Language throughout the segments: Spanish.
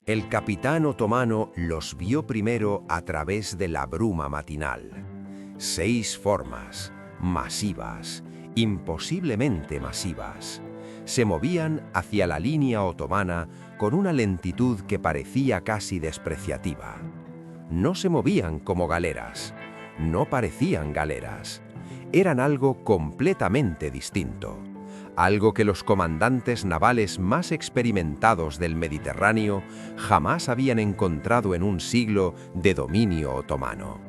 El capitán otomano los vio primero a través de la bruma matinal. 6 formas, masivas, imposiblemente masivas, se movían hacia la línea otomana con una lentitud que parecía casi despreciativa. No se movían como galeras, no parecían galeras, eran algo completamente distinto. Algo que los comandantes navales más experimentados del Mediterráneo jamás habían encontrado en un siglo de dominio otomano.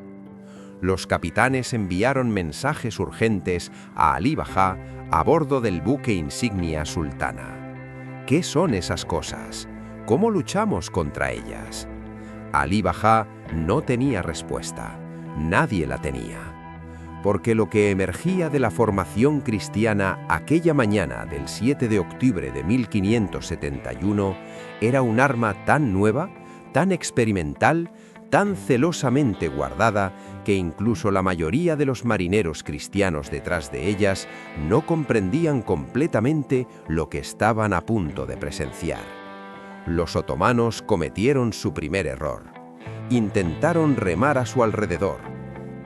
Los capitanes enviaron mensajes urgentes a Alí Bajá a bordo del buque insignia Sultana. ¿Qué son esas cosas? ¿Cómo luchamos contra ellas? Alí Bajá no tenía respuesta. Nadie la tenía. Porque lo que emergía de la formación cristiana aquella mañana del 7 de octubre de 1571 era un arma tan nueva, tan experimental, tan celosamente guardada, que incluso la mayoría de los marineros cristianos detrás de ellas no comprendían completamente lo que estaban a punto de presenciar. Los otomanos cometieron su primer error. Intentaron remar a su alrededor.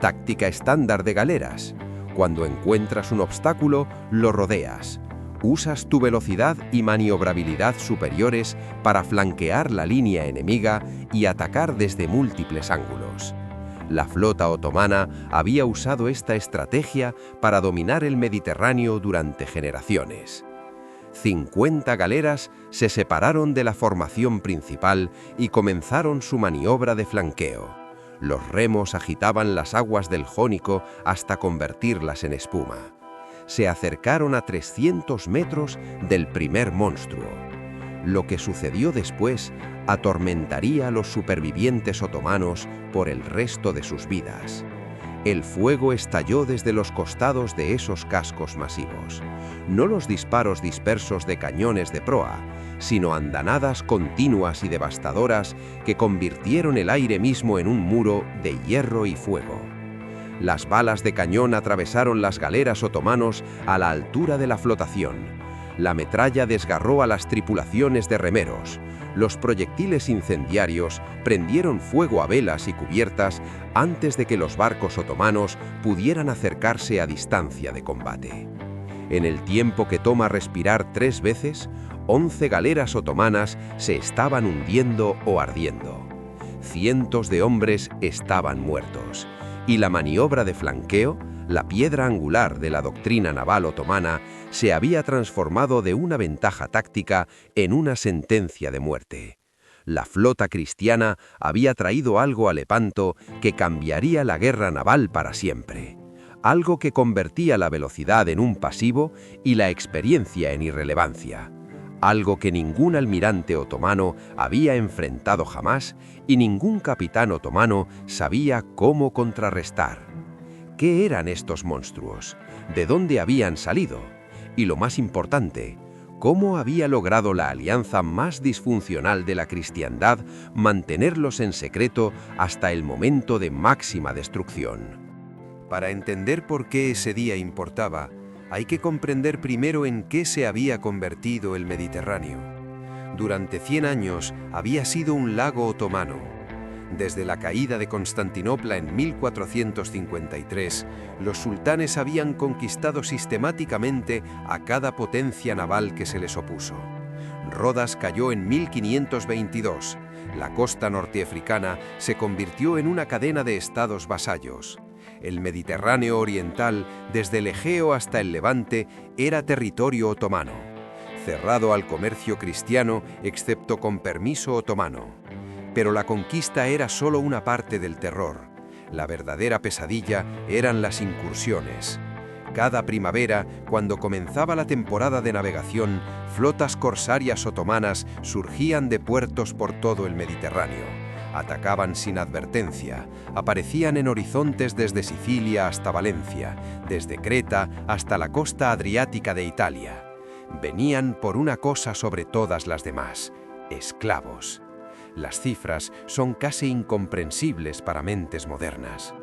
Táctica estándar de galeras. Cuando encuentras un obstáculo, lo rodeas. Usas tu velocidad y maniobrabilidad superiores para flanquear la línea enemiga y atacar desde múltiples ángulos. La flota otomana había usado esta estrategia para dominar el Mediterráneo durante generaciones. 50 galeras se separaron de la formación principal y comenzaron su maniobra de flanqueo. Los remos agitaban las aguas del Jónico hasta convertirlas en espuma. Se acercaron a 300 metros del primer monstruo. Lo que sucedió después atormentaría a los supervivientes otomanos por el resto de sus vidas. El fuego estalló desde los costados de esos cascos masivos. No los disparos dispersos de cañones de proa, sino andanadas continuas y devastadoras que convirtieron el aire mismo en un muro de hierro y fuego. Las balas de cañón atravesaron las galeras otomanos a la altura de la flotación. La metralla desgarró a las tripulaciones de remeros. Los proyectiles incendiarios prendieron fuego a velas y cubiertas antes de que los barcos otomanos pudieran acercarse a distancia de combate. En el tiempo que toma respirar 3 veces, 11 galeras otomanas se estaban hundiendo o ardiendo. Cientos de hombres estaban muertos, y la maniobra de flanqueo, la piedra angular de la doctrina naval otomana, se había transformado de una ventaja táctica en una sentencia de muerte. La flota cristiana había traído algo a Lepanto que cambiaría la guerra naval para siempre. Algo que convertía la velocidad en un pasivo y la experiencia en irrelevancia. Algo que ningún almirante otomano había enfrentado jamás y ningún capitán otomano sabía cómo contrarrestar. ¿Qué eran estos monstruos? ¿De dónde habían salido? Y lo más importante, ¿cómo había logrado la alianza más disfuncional de la cristiandad mantenerlos en secreto hasta el momento de máxima destrucción? Para entender por qué ese día importaba, hay que comprender primero en qué se había convertido el Mediterráneo. Durante 100 años había sido un lago otomano. Desde la caída de Constantinopla en 1453, los sultanes habían conquistado sistemáticamente a cada potencia naval que se les opuso. Rodas cayó en 1522. La costa norteafricana se convirtió en una cadena de estados vasallos. El Mediterráneo oriental, desde el Egeo hasta el Levante, era territorio otomano, cerrado al comercio cristiano excepto con permiso otomano. Pero la conquista era solo una parte del terror. La verdadera pesadilla eran las incursiones. Cada primavera, cuando comenzaba la temporada de navegación, flotas corsarias otomanas surgían de puertos por todo el Mediterráneo. Atacaban sin advertencia, aparecían en horizontes desde Sicilia hasta Valencia, desde Creta hasta la costa adriática de Italia. Venían por una cosa sobre todas las demás: esclavos. Las cifras son casi incomprensibles para mentes modernas.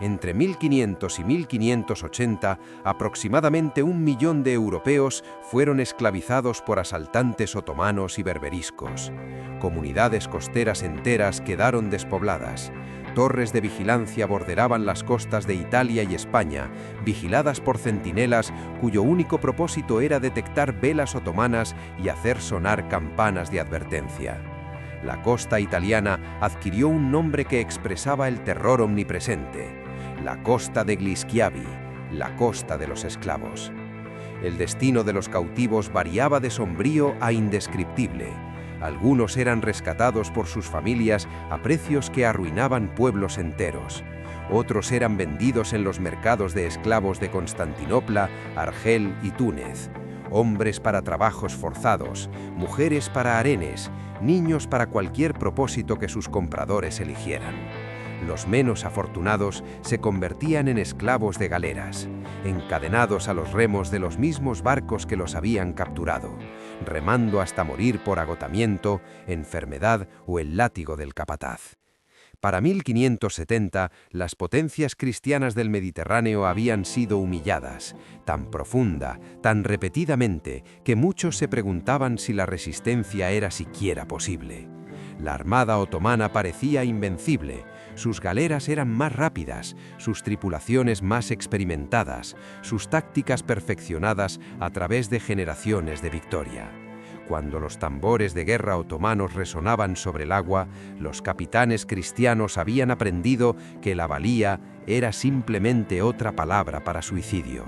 Entre 1500 y 1580, aproximadamente 1 millón de europeos fueron esclavizados por asaltantes otomanos y berberiscos. Comunidades costeras enteras quedaron despobladas. Torres de vigilancia borderaban las costas de Italia y España, vigiladas por centinelas cuyo único propósito era detectar velas otomanas y hacer sonar campanas de advertencia. La costa italiana adquirió un nombre que expresaba el terror omnipresente: la costa degli schiavi, la costa de los esclavos. El destino de los cautivos variaba de sombrío a indescriptible. Algunos eran rescatados por sus familias a precios que arruinaban pueblos enteros. Otros eran vendidos en los mercados de esclavos de Constantinopla, Argel y Túnez. Hombres para trabajos forzados, mujeres para harenes, niños para cualquier propósito que sus compradores eligieran. Los menos afortunados se convertían en esclavos de galeras, encadenados a los remos de los mismos barcos que los habían capturado, remando hasta morir por agotamiento, enfermedad o el látigo del capataz. Para 1570, las potencias cristianas del Mediterráneo habían sido humilladas, tan profunda, tan repetidamente, que muchos se preguntaban si la resistencia era siquiera posible. La armada otomana parecía invencible, sus galeras eran más rápidas, sus tripulaciones más experimentadas, sus tácticas perfeccionadas a través de generaciones de victoria. Cuando los tambores de guerra otomanos resonaban sobre el agua, los capitanes cristianos habían aprendido que la valía era simplemente otra palabra para suicidio.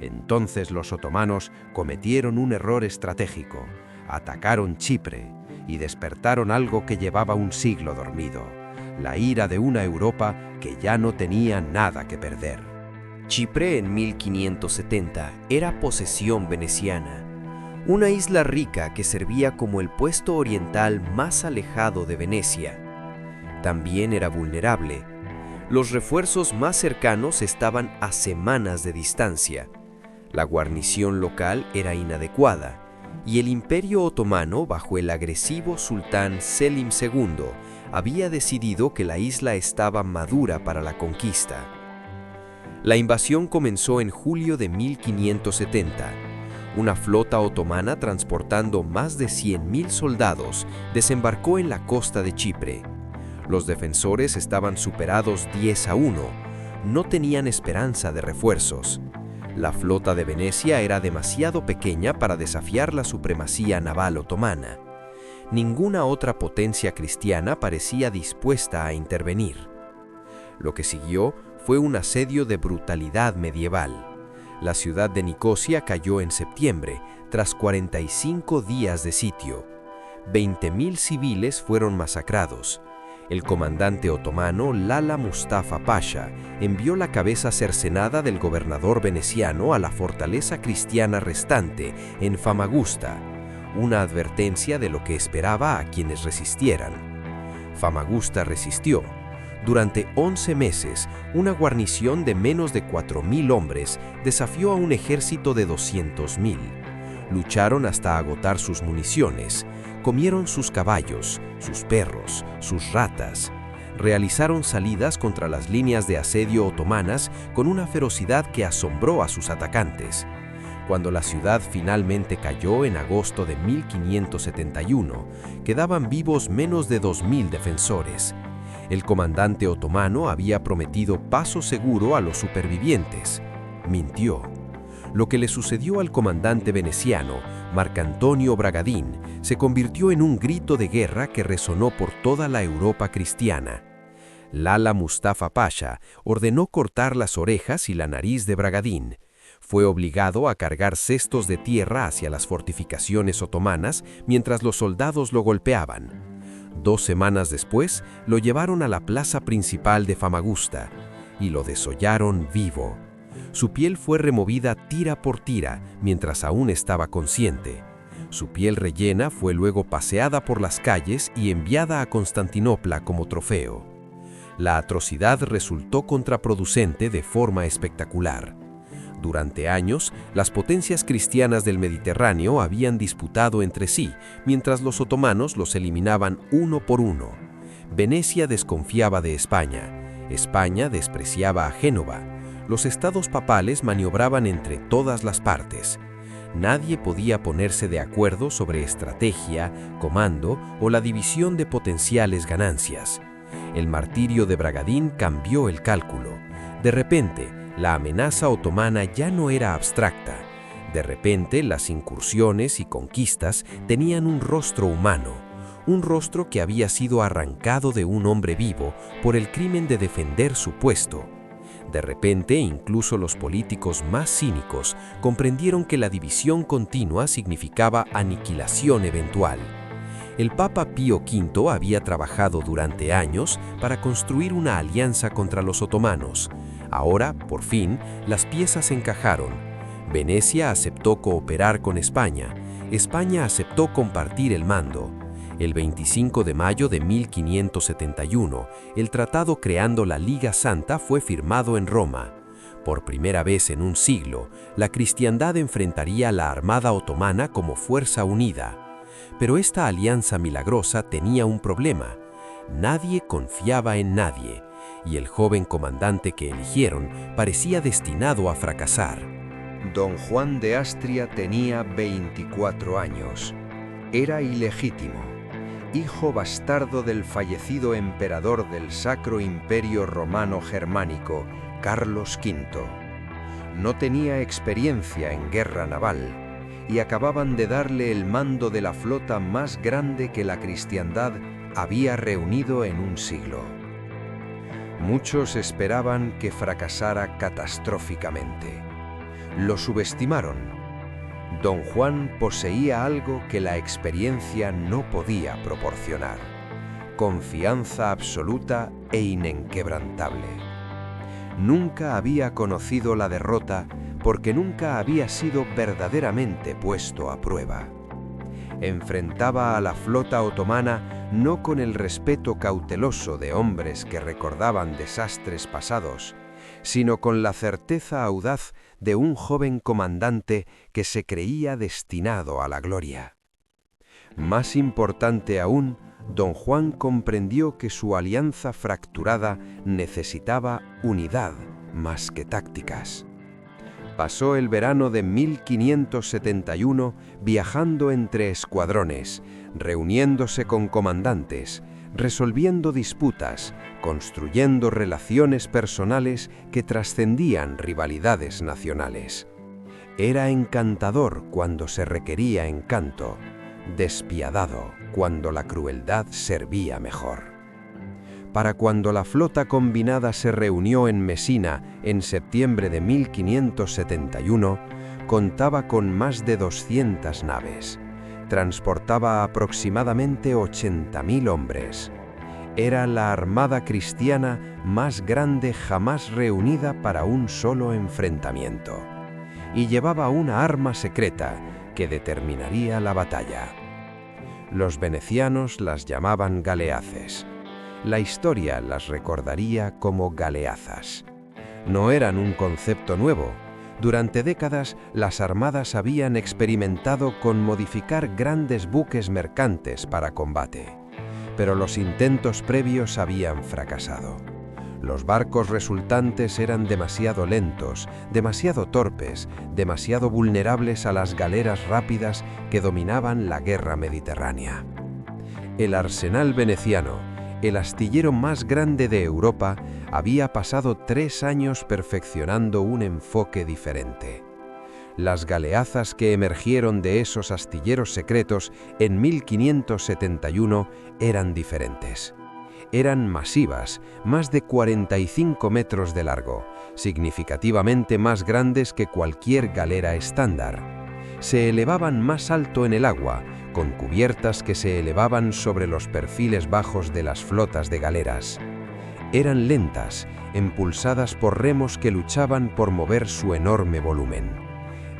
Entonces los otomanos cometieron un error estratégico: atacaron Chipre y despertaron algo que llevaba un siglo dormido: la ira de una Europa que ya no tenía nada que perder. Chipre en 1570 era posesión veneciana, una isla rica que servía como el puesto oriental más alejado de Venecia. También era vulnerable. Los refuerzos más cercanos estaban a semanas de distancia. La guarnición local era inadecuada, y el Imperio Otomano, bajo el agresivo sultán Selim II, había decidido que la isla estaba madura para la conquista. La invasión comenzó en julio de 1570. Una flota otomana transportando más de 100.000 soldados desembarcó en la costa de Chipre. Los defensores estaban superados 10-1. No tenían esperanza de refuerzos. La flota de Venecia era demasiado pequeña para desafiar la supremacía naval otomana. Ninguna otra potencia cristiana parecía dispuesta a intervenir. Lo que siguió fue un asedio de brutalidad medieval. La ciudad de Nicosia cayó en septiembre, tras 45 días de sitio. 20.000 civiles fueron masacrados. El comandante otomano Lala Mustafa Pasha envió la cabeza cercenada del gobernador veneciano a la fortaleza cristiana restante en Famagusta, una advertencia de lo que esperaba a quienes resistieran. Famagusta resistió. Durante 11 meses, una guarnición de menos de 4.000 hombres desafió a un ejército de 200.000. Lucharon hasta agotar sus municiones, comieron sus caballos, sus perros, sus ratas. Realizaron salidas contra las líneas de asedio otomanas con una ferocidad que asombró a sus atacantes. Cuando la ciudad finalmente cayó en agosto de 1571, quedaban vivos menos de 2.000 defensores. El comandante otomano había prometido paso seguro a los supervivientes. Mintió. Lo que le sucedió al comandante veneciano, Marcantonio Bragadín, se convirtió en un grito de guerra que resonó por toda la Europa cristiana. Lala Mustafa Pasha ordenó cortar las orejas y la nariz de Bragadín. Fue obligado a cargar cestos de tierra hacia las fortificaciones otomanas mientras los soldados lo golpeaban. 2 semanas después, lo llevaron a la plaza principal de Famagusta y lo desollaron vivo. Su piel fue removida tira por tira mientras aún estaba consciente. Su piel rellena fue luego paseada por las calles y enviada a Constantinopla como trofeo. La atrocidad resultó contraproducente de forma espectacular. Durante años, las potencias cristianas del Mediterráneo habían disputado entre sí, mientras los otomanos los eliminaban uno por uno. Venecia desconfiaba de España. España despreciaba a Génova. Los estados papales maniobraban entre todas las partes. Nadie podía ponerse de acuerdo sobre estrategia, comando o la división de potenciales ganancias. El martirio de Bragadín cambió el cálculo. De repente, la amenaza otomana ya no era abstracta. De repente, las incursiones y conquistas tenían un rostro humano, un rostro que había sido arrancado de un hombre vivo por el crimen de defender su puesto. De repente, incluso los políticos más cínicos comprendieron que la división continua significaba aniquilación eventual. El Papa Pío V había trabajado durante años para construir una alianza contra los otomanos. Ahora, por fin, las piezas encajaron. Venecia aceptó cooperar con España. España aceptó compartir el mando. El 25 de mayo de 1571, el tratado creando la Liga Santa fue firmado en Roma. Por primera vez en un siglo, la cristiandad enfrentaría a la Armada otomana como fuerza unida. Pero esta alianza milagrosa tenía un problema. Nadie confiaba en nadie, y el joven comandante que eligieron parecía destinado a fracasar. Don Juan de Astria tenía 24 años. Era ilegítimo, hijo bastardo del fallecido emperador del Sacro Imperio Romano Germánico, Carlos V. No tenía experiencia en guerra naval y acababan de darle el mando de la flota más grande que la cristiandad había reunido en un siglo. Muchos esperaban que fracasara catastróficamente. Lo subestimaron. Don Juan poseía algo que la experiencia no podía proporcionar: confianza absoluta e inquebrantable. Nunca había conocido la derrota porque nunca había sido verdaderamente puesto a prueba. Enfrentaba a la flota otomana no con el respeto cauteloso de hombres que recordaban desastres pasados, sino con la certeza audaz de un joven comandante que se creía destinado a la gloria. Más importante aún, Don Juan comprendió que su alianza fracturada necesitaba unidad más que tácticas. Pasó el verano de 1571 viajando entre escuadrones, reuniéndose con comandantes, resolviendo disputas, construyendo relaciones personales que trascendían rivalidades nacionales. Era encantador cuando se requería encanto, despiadado cuando la crueldad servía mejor. Para cuando la flota combinada se reunió en Mesina en septiembre de 1571, contaba con más de 200 naves. Transportaba aproximadamente 80.000 hombres. Era la armada cristiana más grande jamás reunida para un solo enfrentamiento. Y llevaba una arma secreta que determinaría la batalla. Los venecianos las llamaban galeaces. La historia las recordaría como galeazas. No eran un concepto nuevo. Durante décadas, las armadas habían experimentado con modificar grandes buques mercantes para combate. Pero los intentos previos habían fracasado. Los barcos resultantes eran demasiado lentos, demasiado torpes, demasiado vulnerables a las galeras rápidas que dominaban la guerra mediterránea. El arsenal veneciano, el astillero más grande de Europa, había pasado 3 años perfeccionando un enfoque diferente. Las galeazas que emergieron de esos astilleros secretos en 1571 eran diferentes. Eran masivas, más de 45 metros de largo, significativamente más grandes que cualquier galera estándar. Se elevaban más alto en el agua, con cubiertas que se elevaban sobre los perfiles bajos de las flotas de galeras. Eran lentas, impulsadas por remos que luchaban por mover su enorme volumen.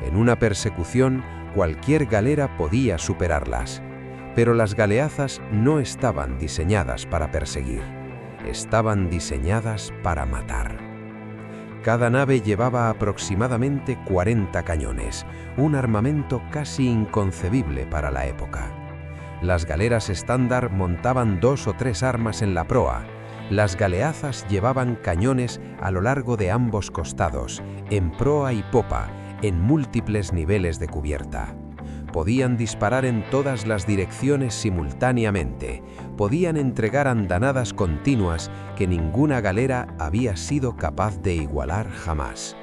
En una persecución, cualquier galera podía superarlas. Pero las galeazas no estaban diseñadas para perseguir. Estaban diseñadas para matar. Cada nave llevaba aproximadamente 40 cañones, un armamento casi inconcebible para la época. Las galeras estándar montaban 2 o 3 armas en la proa. Las galeazas llevaban cañones a lo largo de ambos costados, en proa y popa, en múltiples niveles de cubierta. Podían disparar en todas las direcciones simultáneamente, podían entregar andanadas continuas que ninguna galera había sido capaz de igualar jamás.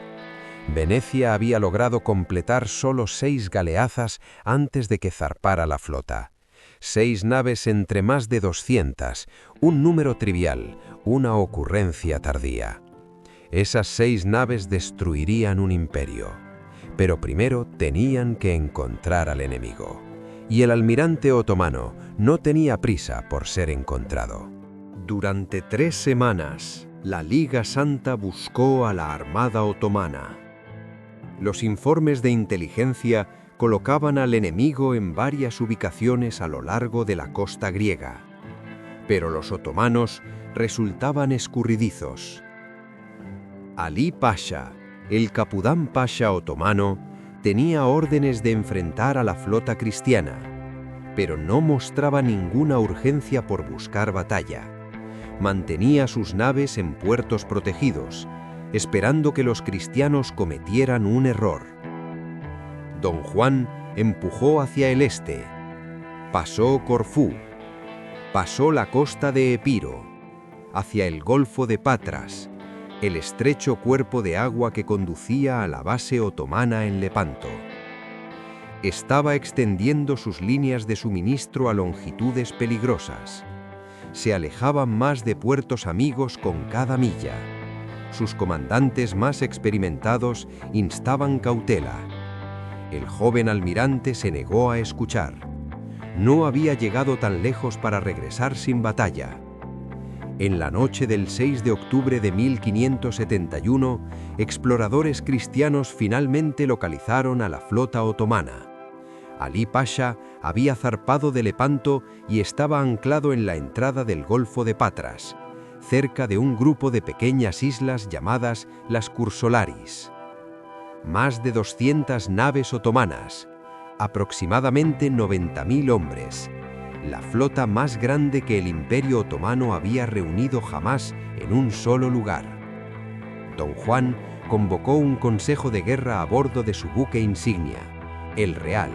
Venecia había logrado completar solo 6 galeazas antes de que zarpara la flota. 6 naves entre más de 200, un número trivial, una ocurrencia tardía. Esas 6 naves destruirían un imperio. Pero primero tenían que encontrar al enemigo. Y el almirante otomano no tenía prisa por ser encontrado. Durante 3 semanas, la Liga Santa buscó a la armada otomana. Los informes de inteligencia colocaban al enemigo en varias ubicaciones a lo largo de la costa griega. Pero los otomanos resultaban escurridizos. Ali Pasha, el Capudán Pasha otomano, tenía órdenes de enfrentar a la flota cristiana, pero no mostraba ninguna urgencia por buscar batalla. Mantenía sus naves en puertos protegidos, esperando que los cristianos cometieran un error. Don Juan empujó hacia el este, pasó Corfú, pasó la costa de Epiro, hacia el Golfo de Patras, el estrecho cuerpo de agua que conducía a la base otomana en Lepanto. Estaba extendiendo sus líneas de suministro a longitudes peligrosas. Se alejaban más de puertos amigos con cada milla. Sus comandantes más experimentados instaban cautela. El joven almirante se negó a escuchar. No había llegado tan lejos para regresar sin batalla. En la noche del 6 de octubre de 1571, exploradores cristianos finalmente localizaron a la flota otomana. Ali Pasha había zarpado de Lepanto y estaba anclado en la entrada del Golfo de Patras, cerca de un grupo de pequeñas islas llamadas las Cursolaris. Más de 200 naves otomanas, aproximadamente 90.000 hombres, la flota más grande que el Imperio Otomano había reunido jamás en un solo lugar. Don Juan convocó un consejo de guerra a bordo de su buque insignia, el Real.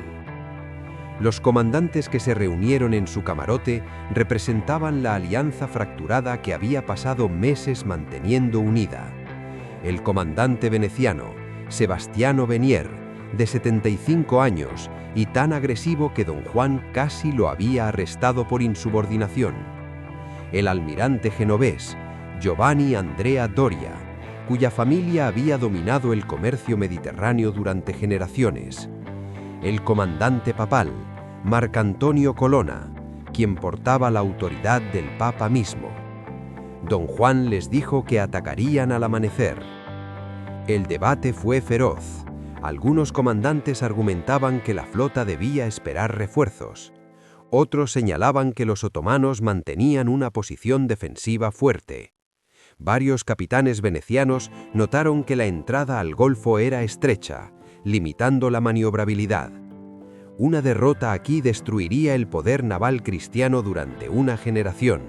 Los comandantes que se reunieron en su camarote representaban la alianza fracturada que había pasado meses manteniendo unida. El comandante veneciano, Sebastiano Venier, de 75 años, y tan agresivo que don Juan casi lo había arrestado por insubordinación. El almirante genovés, Giovanni Andrea Doria, cuya familia había dominado el comercio mediterráneo durante generaciones. El comandante papal, Marcantonio Colonna, quien portaba la autoridad del Papa mismo. Don Juan les dijo que atacarían al amanecer. El debate fue feroz. Algunos comandantes argumentaban que la flota debía esperar refuerzos. Otros señalaban que los otomanos mantenían una posición defensiva fuerte. Varios capitanes venecianos notaron que la entrada al Golfo era estrecha, limitando la maniobrabilidad. Una derrota aquí destruiría el poder naval cristiano durante una generación.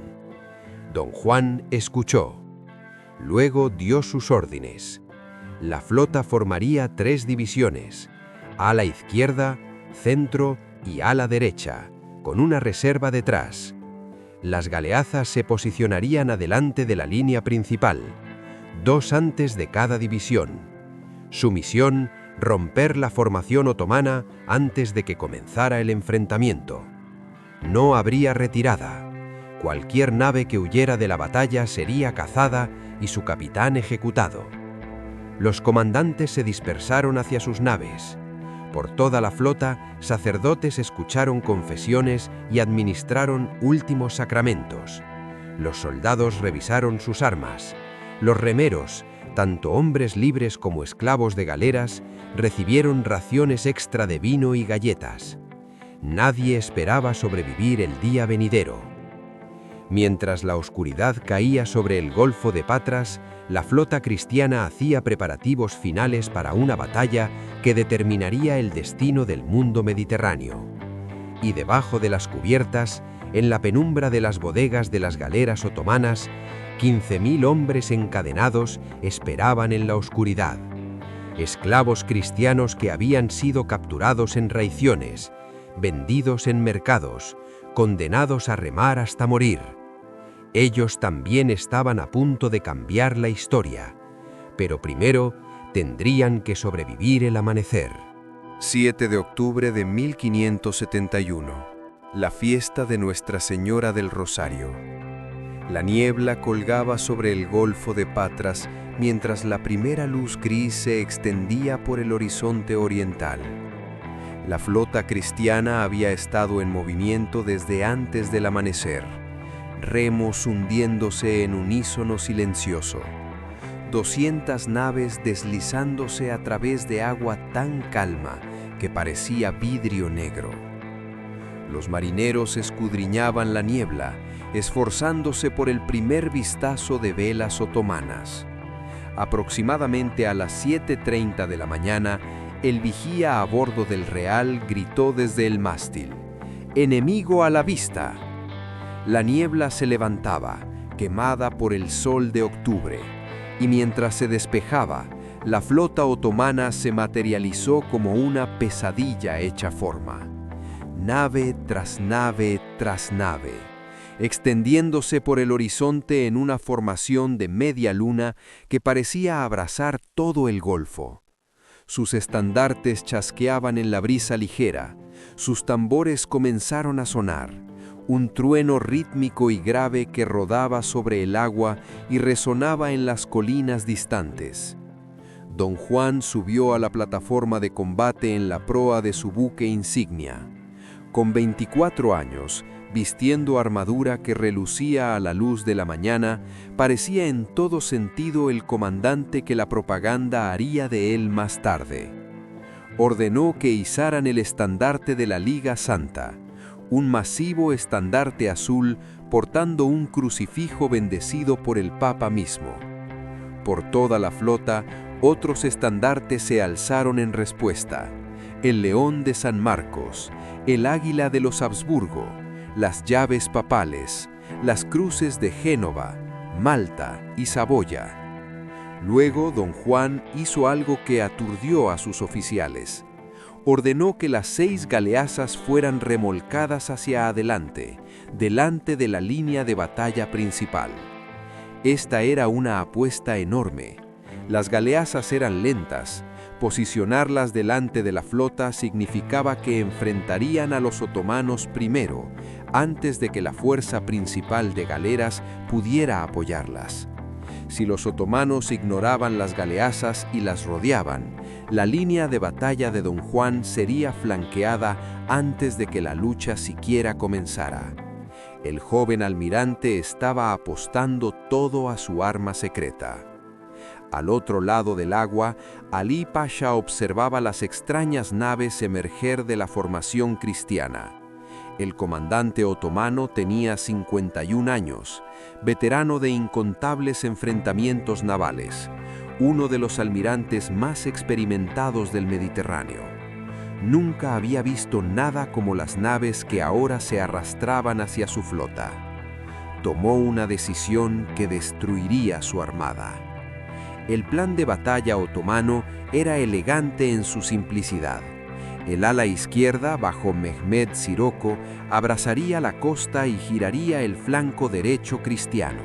Don Juan escuchó. Luego dio sus órdenes. La flota formaría 3 divisiones, ala izquierda, centro y ala derecha, con una reserva detrás. Las galeazas se posicionarían adelante de la línea principal, 2 antes de cada división. Su misión, romper la formación otomana antes de que comenzara el enfrentamiento. No habría retirada. Cualquier nave que huyera de la batalla sería cazada y su capitán ejecutado. Los comandantes se dispersaron hacia sus naves. Por toda la flota, sacerdotes escucharon confesiones y administraron últimos sacramentos. Los soldados revisaron sus armas. Los remeros, tanto hombres libres como esclavos de galeras, recibieron raciones extra de vino y galletas. Nadie esperaba sobrevivir el día venidero. Mientras la oscuridad caía sobre el Golfo de Patras, la flota cristiana hacía preparativos finales para una batalla que determinaría el destino del mundo mediterráneo. Y debajo de las cubiertas, En la penumbra de las bodegas de las galeras otomanas, 15.000 hombres encadenados esperaban en la oscuridad. Esclavos cristianos que habían sido capturados en traiciones, vendidos en mercados, condenados a remar hasta morir. Ellos también estaban a punto de cambiar la historia, pero primero tendrían que sobrevivir el amanecer. 7 de octubre de 1571, la fiesta de Nuestra Señora del Rosario. La niebla colgaba sobre el Golfo de Patras mientras la primera luz gris se extendía por el horizonte oriental. La flota cristiana había estado en movimiento desde antes del amanecer, remos hundiéndose en unísono silencioso. 200 naves deslizándose a través de agua tan calma que parecía vidrio negro. Los marineros escudriñaban la niebla, esforzándose por el primer vistazo de velas otomanas. Aproximadamente a las 7:30 de la mañana, el vigía a bordo del Real gritó desde el mástil: «¡Enemigo a la vista!». La niebla se levantaba, quemada por el sol de octubre, y mientras se despejaba, la flota otomana se materializó como una pesadilla hecha forma. Nave tras nave tras nave, extendiéndose por el horizonte en una formación de media luna que parecía abrazar todo el Golfo. Sus estandartes chasqueaban en la brisa ligera, sus tambores comenzaron a sonar, un trueno rítmico y grave que rodaba sobre el agua y resonaba en las colinas distantes. Don Juan subió a la plataforma de combate en la proa de su buque insignia. Con 24 años, vistiendo armadura que relucía a la luz de la mañana, parecía en todo sentido el comandante que la propaganda haría de él más tarde. Ordenó que izaran el estandarte de la Liga Santa, un masivo estandarte azul portando un crucifijo bendecido por el Papa mismo. Por toda la flota, otros estandartes se alzaron en respuesta: el León de San Marcos, el Águila de los Habsburgo, las llaves papales, las cruces de Génova, Malta y Saboya. Luego don Juan hizo algo que aturdió a sus oficiales. Ordenó que las 6 galeazas fueran remolcadas hacia adelante, delante de la línea de batalla principal. Esta era una apuesta enorme. Las galeazas eran lentas. Posicionarlas delante de la flota significaba que enfrentarían a los otomanos primero, antes de que la fuerza principal de galeras pudiera apoyarlas. Si los otomanos ignoraban las galeazas y las rodeaban, la línea de batalla de don Juan sería flanqueada antes de que la lucha siquiera comenzara. El joven almirante estaba apostando todo a su arma secreta. Al otro lado del agua, Alí Pasha observaba las extrañas naves emerger de la formación cristiana. El comandante otomano tenía 51 años, veterano de incontables enfrentamientos navales, uno de los almirantes más experimentados del Mediterráneo. Nunca había visto nada como las naves que ahora se arrastraban hacia su flota. Tomó una decisión que destruiría su armada. El plan de batalla otomano era elegante en su simplicidad. El ala izquierda, bajo Mehmed Sirocco, abrazaría la costa y giraría el flanco derecho cristiano.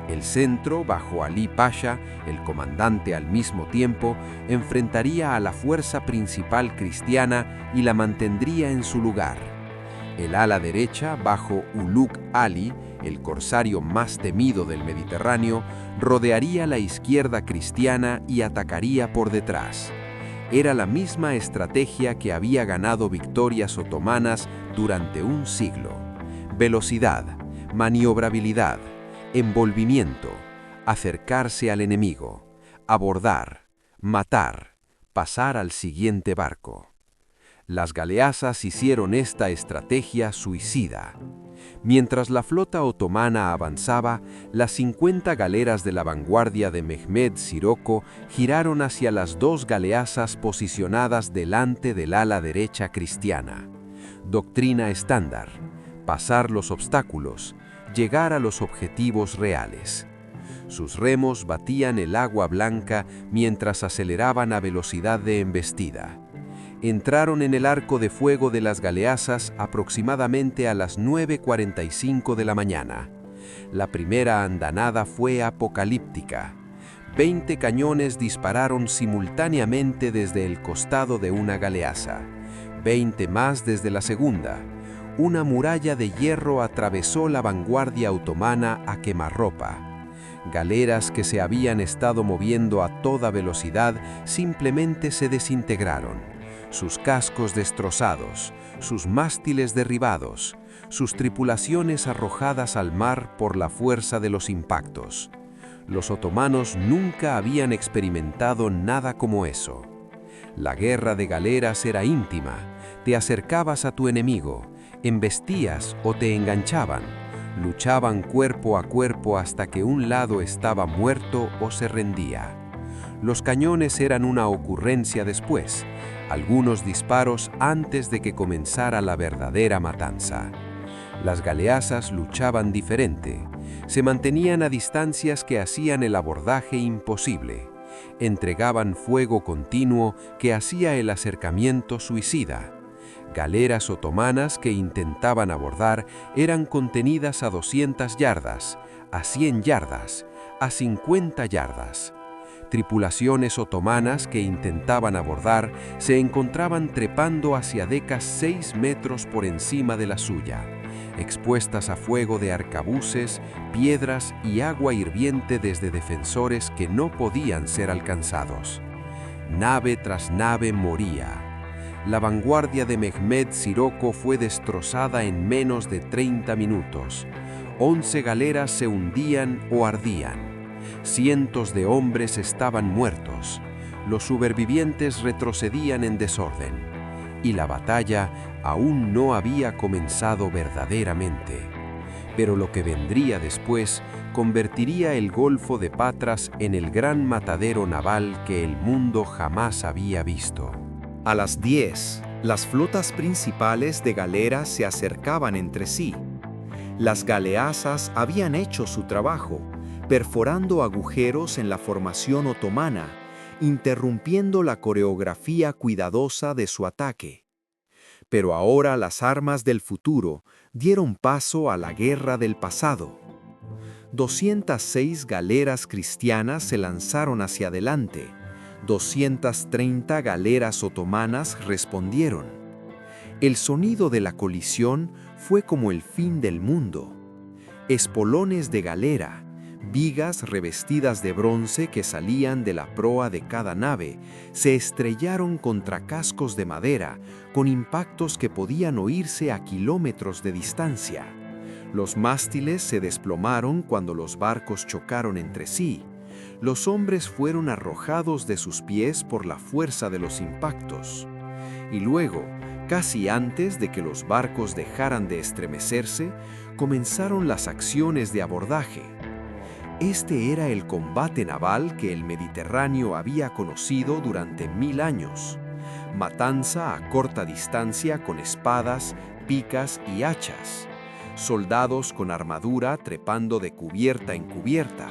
El centro, bajo Alí Pasha, el comandante al mismo tiempo, enfrentaría a la fuerza principal cristiana y la mantendría en su lugar. El ala derecha, bajo Ulugh Ali, el corsario más temido del Mediterráneo, rodearía la izquierda cristiana y atacaría por detrás. Era la misma estrategia que había ganado victorias otomanas durante un siglo. Velocidad, maniobrabilidad, envolvimiento, acercarse al enemigo, abordar, matar, pasar al siguiente barco. Las galeazas hicieron esta estrategia suicida. Mientras la flota otomana avanzaba, las 50 galeras de la vanguardia de Mehmed Sirocco giraron hacia las 2 galeazas posicionadas delante del ala derecha cristiana. Doctrina estándar: pasar los obstáculos, llegar a los objetivos reales. Sus remos batían el agua blanca mientras aceleraban a velocidad de embestida. Entraron en el arco de fuego de las galeasas aproximadamente a las 9:45 de la mañana. La primera andanada fue apocalíptica. 20 cañones dispararon simultáneamente desde el costado de una galeasa, 20 más desde la segunda. Una muralla de hierro atravesó la vanguardia otomana a quemarropa. Galeras que se habían estado moviendo a toda velocidad simplemente se desintegraron, sus cascos destrozados, sus mástiles derribados, sus tripulaciones arrojadas al mar por la fuerza de los impactos. Los otomanos nunca habían experimentado nada como eso. La guerra de galeras era íntima, te acercabas a tu enemigo, embestías o te enganchaban, luchaban cuerpo a cuerpo hasta que un lado estaba muerto o se rendía. Los cañones eran una ocurrencia después, algunos disparos antes de que comenzara la verdadera matanza. Las galeasas luchaban diferente, se mantenían a distancias que hacían el abordaje imposible, entregaban fuego continuo que hacía el acercamiento suicida. Galeras otomanas que intentaban abordar eran contenidas a 200 yardas, a 100 yardas, a 50 yardas. Tripulaciones otomanas que intentaban abordar se encontraban trepando hacia decas 6 metros por encima de la suya, expuestas a fuego de arcabuces, piedras y agua hirviente desde defensores que no podían ser alcanzados. Nave tras nave moría. La vanguardia de Mehmed Sirocco fue destrozada en menos de 30 minutos. 11 galeras se hundían o ardían. Cientos de hombres estaban muertos. Los supervivientes retrocedían en desorden. Y la batalla aún no había comenzado verdaderamente. Pero lo que vendría después convertiría el Golfo de Patras en el gran matadero naval que el mundo jamás había visto. A las 10, las flotas principales de galeras se acercaban entre sí. Las galeasas habían hecho su trabajo, perforando agujeros en la formación otomana, interrumpiendo la coreografía cuidadosa de su ataque. Pero ahora las armas del futuro dieron paso a la guerra del pasado. 206 galeras cristianas se lanzaron hacia adelante. 230 galeras otomanas respondieron. El sonido de la colisión fue como el fin del mundo. Espolones de galera, vigas revestidas de bronce que salían de la proa de cada nave, se estrellaron contra cascos de madera con impactos que podían oírse a kilómetros de distancia. Los mástiles se desplomaron cuando los barcos chocaron entre sí. Los hombres fueron arrojados de sus pies por la fuerza de los impactos. Y luego, casi antes de que los barcos dejaran de estremecerse, comenzaron las acciones de abordaje. Este era el combate naval que el Mediterráneo había conocido durante 1000 años. Matanza a corta distancia con espadas, picas y hachas. Soldados con armadura trepando de cubierta en cubierta,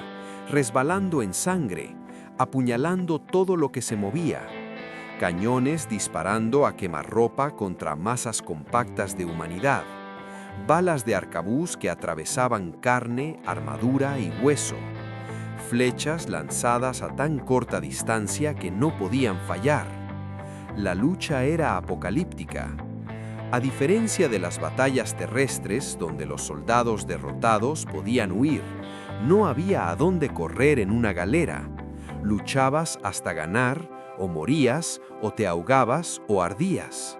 resbalando en sangre, apuñalando todo lo que se movía. Cañones disparando a quemarropa contra masas compactas de humanidad. Balas de arcabuz que atravesaban carne, armadura y hueso. Flechas lanzadas a tan corta distancia que no podían fallar. La lucha era apocalíptica. A diferencia de las batallas terrestres, donde los soldados derrotados podían huir, no había a dónde correr en una galera. Luchabas hasta ganar, o morías, o te ahogabas, o ardías.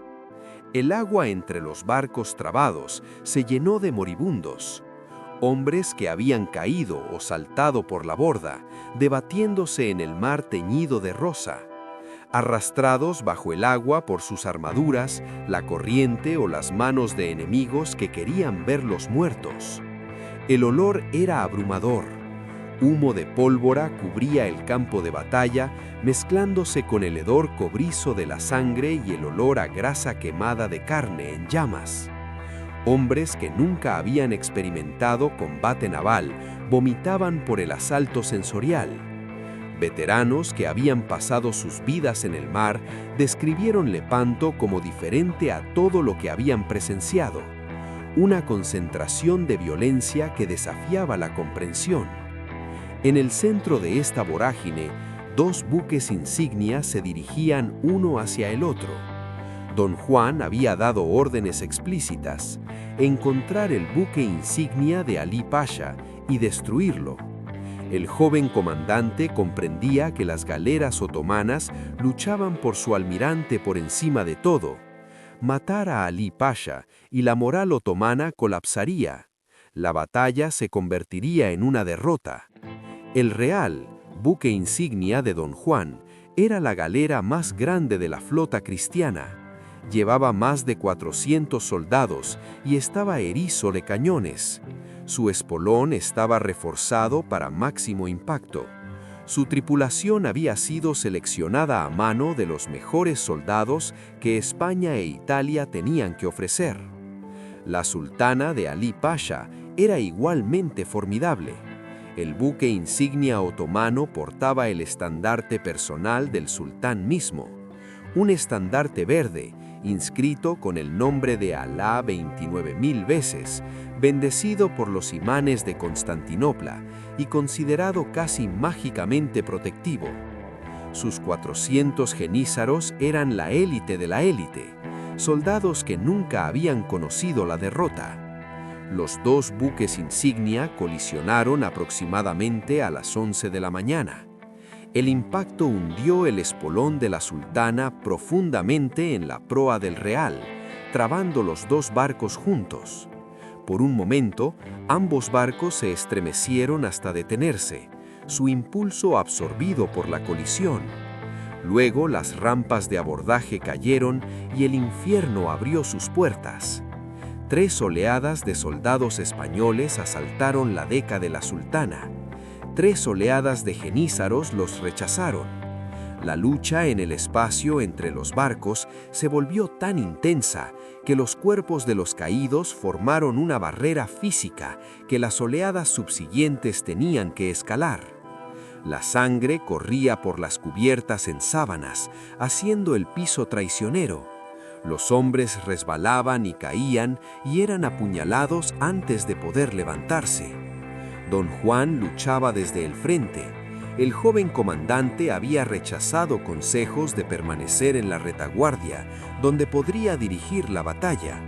El agua entre los barcos trabados se llenó de moribundos, hombres que habían caído o saltado por la borda, debatiéndose en el mar teñido de rosa, arrastrados bajo el agua por sus armaduras, la corriente o las manos de enemigos que querían verlos muertos. El olor era abrumador. Humo de pólvora cubría el campo de batalla, mezclándose con el hedor cobrizo de la sangre y el olor a grasa quemada de carne en llamas. Hombres que nunca habían experimentado combate naval vomitaban por el asalto sensorial. Veteranos que habían pasado sus vidas en el mar describieron Lepanto como diferente a todo lo que habían presenciado, una concentración de violencia que desafiaba la comprensión. En el centro de esta vorágine, dos buques insignia se dirigían uno hacia el otro. Don Juan había dado órdenes explícitas: encontrar el buque insignia de Alí Pasha y destruirlo. El joven comandante comprendía que las galeras otomanas luchaban por su almirante por encima de todo. Matar a Alí Pasha y la moral otomana colapsaría. La batalla se convertiría en una derrota. El Real, buque insignia de Don Juan, era la galera más grande de la flota cristiana. Llevaba más de 400 soldados y estaba erizo de cañones. Su espolón estaba reforzado para máximo impacto. Su tripulación había sido seleccionada a mano de los mejores soldados que España e Italia tenían que ofrecer. La sultana de Alí Pasha era igualmente formidable. El buque insignia otomano portaba el estandarte personal del sultán mismo, un estandarte verde, inscrito con el nombre de Alá 29.000 veces, bendecido por los imanes de Constantinopla y considerado casi mágicamente protectivo. Sus 400 genízaros eran la élite de la élite, soldados que nunca habían conocido la derrota. Los dos buques insignia colisionaron aproximadamente a las 11 de la mañana. El impacto hundió el espolón de la sultana profundamente en la proa del Real, trabando los dos barcos juntos. Por un momento, ambos barcos se estremecieron hasta detenerse, su impulso absorbido por la colisión. Luego las rampas de abordaje cayeron y el infierno abrió sus puertas. 3 oleadas de soldados españoles asaltaron la deca de la sultana. 3 oleadas de genízaros los rechazaron. La lucha en el espacio entre los barcos se volvió tan intensa que los cuerpos de los caídos formaron una barrera física que las oleadas subsiguientes tenían que escalar. La sangre corría por las cubiertas en sábanas, haciendo el piso traicionero. Los hombres resbalaban y caían y eran apuñalados antes de poder levantarse. Don Juan luchaba desde el frente. El joven comandante había rechazado consejos de permanecer en la retaguardia, donde podría dirigir la batalla.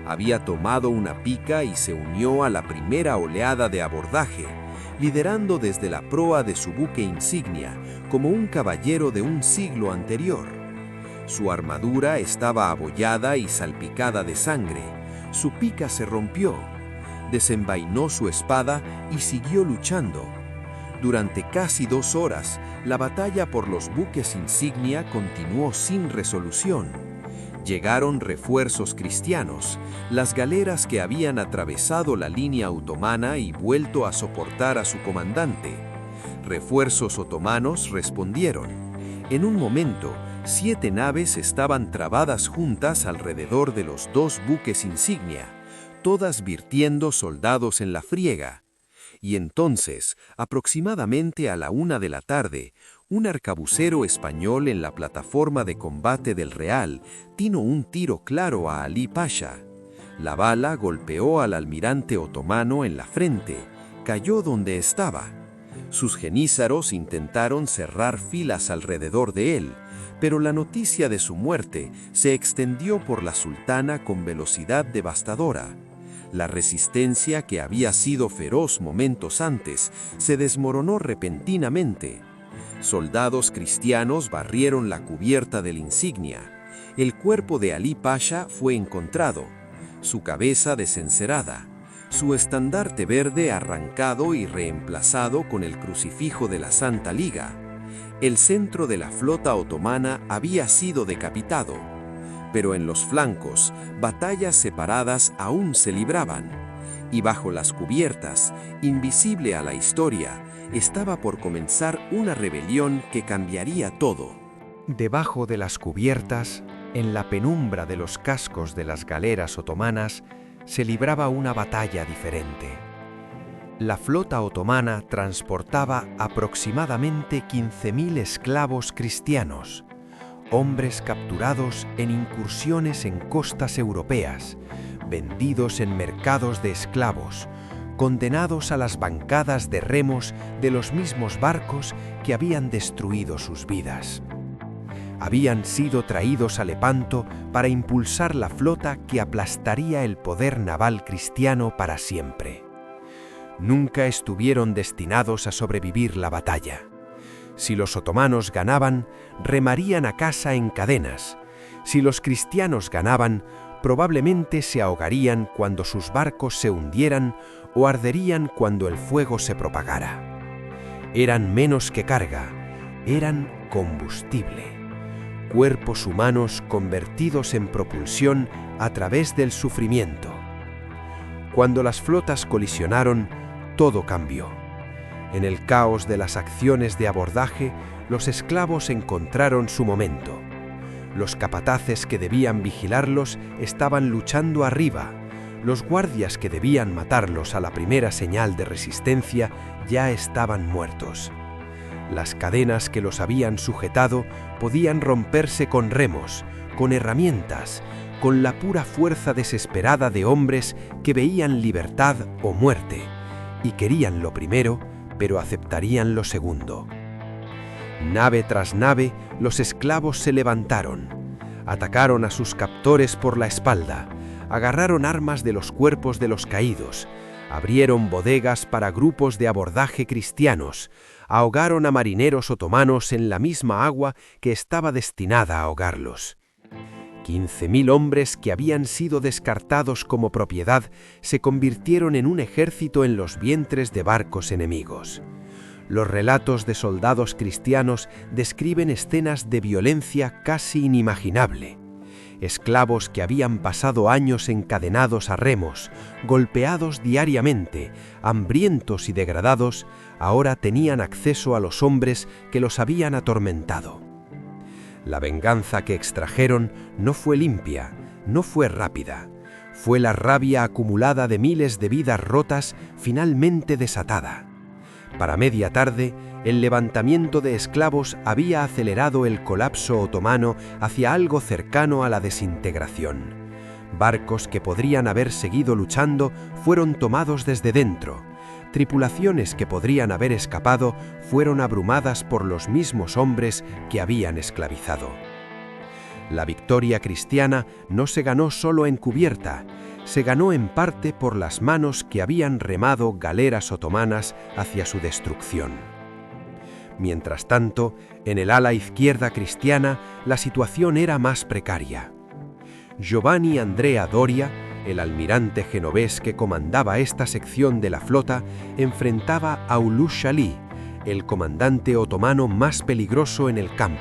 Había tomado una pica y se unió a la primera oleada de abordaje, liderando desde la proa de su buque insignia, como un caballero de un siglo anterior. Su armadura estaba abollada y salpicada de sangre. Su pica se rompió. Desenvainó su espada y siguió luchando. Durante casi 2 horas, la batalla por los buques insignia continuó sin resolución. Llegaron refuerzos cristianos, las galeras que habían atravesado la línea otomana y vuelto a soportar a su comandante. Refuerzos otomanos respondieron. En un momento, 7 naves estaban trabadas juntas alrededor de los 2 buques insignia, todas virtiendo soldados en la friega. Y entonces, aproximadamente a la 1 de la tarde, un arcabucero español en la plataforma de combate del Real tinó un tiro claro a Alí Pasha. La bala golpeó al almirante otomano en la frente, cayó donde estaba. Sus genízaros intentaron cerrar filas alrededor de él, pero la noticia de su muerte se extendió por la sultana con velocidad devastadora. La resistencia, que había sido feroz momentos antes, se desmoronó repentinamente. Soldados cristianos barrieron la cubierta del insignia. El cuerpo de Alí Pasha fue encontrado, su cabeza desencerada, su estandarte verde arrancado y reemplazado con el crucifijo de la Santa Liga. El centro de la flota otomana había sido decapitado. Pero en los flancos, batallas separadas aún se libraban, y bajo las cubiertas, invisible a la historia, estaba por comenzar una rebelión que cambiaría todo. Debajo de las cubiertas, en la penumbra de los cascos de las galeras otomanas, se libraba una batalla diferente. La flota otomana transportaba aproximadamente 15.000 esclavos cristianos, hombres capturados en incursiones en costas europeas, vendidos en mercados de esclavos, condenados a las bancadas de remos de los mismos barcos que habían destruido sus vidas. Habían sido traídos a Lepanto para impulsar la flota que aplastaría el poder naval cristiano para siempre. Nunca estuvieron destinados a sobrevivir la batalla. Si los otomanos ganaban, remarían a casa en cadenas. Si los cristianos ganaban, probablemente se ahogarían cuando sus barcos se hundieran o arderían cuando el fuego se propagara. Eran menos que carga, eran combustible. Cuerpos humanos convertidos en propulsión a través del sufrimiento. Cuando las flotas colisionaron, todo cambió. En el caos de las acciones de abordaje, los esclavos encontraron su momento. Los capataces que debían vigilarlos estaban luchando arriba. Los guardias que debían matarlos a la primera señal de resistencia ya estaban muertos. Las cadenas que los habían sujetado podían romperse con remos, con herramientas, con la pura fuerza desesperada de hombres que veían libertad o muerte, y querían lo primero, pero aceptarían lo segundo. Nave tras nave, los esclavos se levantaron, atacaron a sus captores por la espalda, agarraron armas de los cuerpos de los caídos, abrieron bodegas para grupos de abordaje cristianos, ahogaron a marineros otomanos en la misma agua que estaba destinada a ahogarlos. 15.000 hombres que habían sido descartados como propiedad se convirtieron en un ejército en los vientres de barcos enemigos. Los relatos de soldados cristianos describen escenas de violencia casi inimaginable. Esclavos que habían pasado años encadenados a remos, golpeados diariamente, hambrientos y degradados, ahora tenían acceso a los hombres que los habían atormentado. La venganza que extrajeron no fue limpia, no fue rápida. Fue la rabia acumulada de miles de vidas rotas finalmente desatada. Para media tarde, el levantamiento de esclavos había acelerado el colapso otomano hacia algo cercano a la desintegración. Barcos que podrían haber seguido luchando fueron tomados desde dentro. Tripulaciones que podrían haber escapado fueron abrumadas por los mismos hombres que habían esclavizado. La victoria cristiana no se ganó solo en cubierta, se ganó en parte por las manos que habían remado galeras otomanas hacia su destrucción. Mientras tanto, en el ala izquierda cristiana, la situación era más precaria. Giovanni Andrea Doria, el almirante genovés que comandaba esta sección de la flota, enfrentaba a Ulus Ali, el comandante otomano más peligroso en el campo.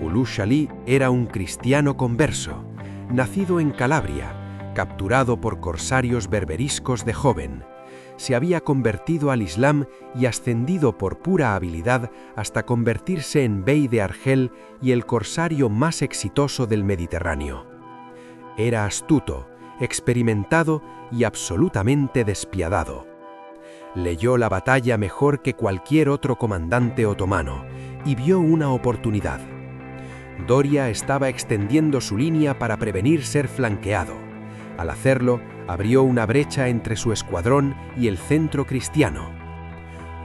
Ulus Ali era un cristiano converso, nacido en Calabria, capturado por corsarios berberiscos de joven. Se había convertido al Islam y ascendido por pura habilidad hasta convertirse en bey de Argel y el corsario más exitoso del Mediterráneo. Era astuto, experimentado y absolutamente despiadado. Leyó la batalla mejor que cualquier otro comandante otomano y vio una oportunidad. Doria estaba extendiendo su línea para prevenir ser flanqueado. Al hacerlo, abrió una brecha entre su escuadrón y el centro cristiano.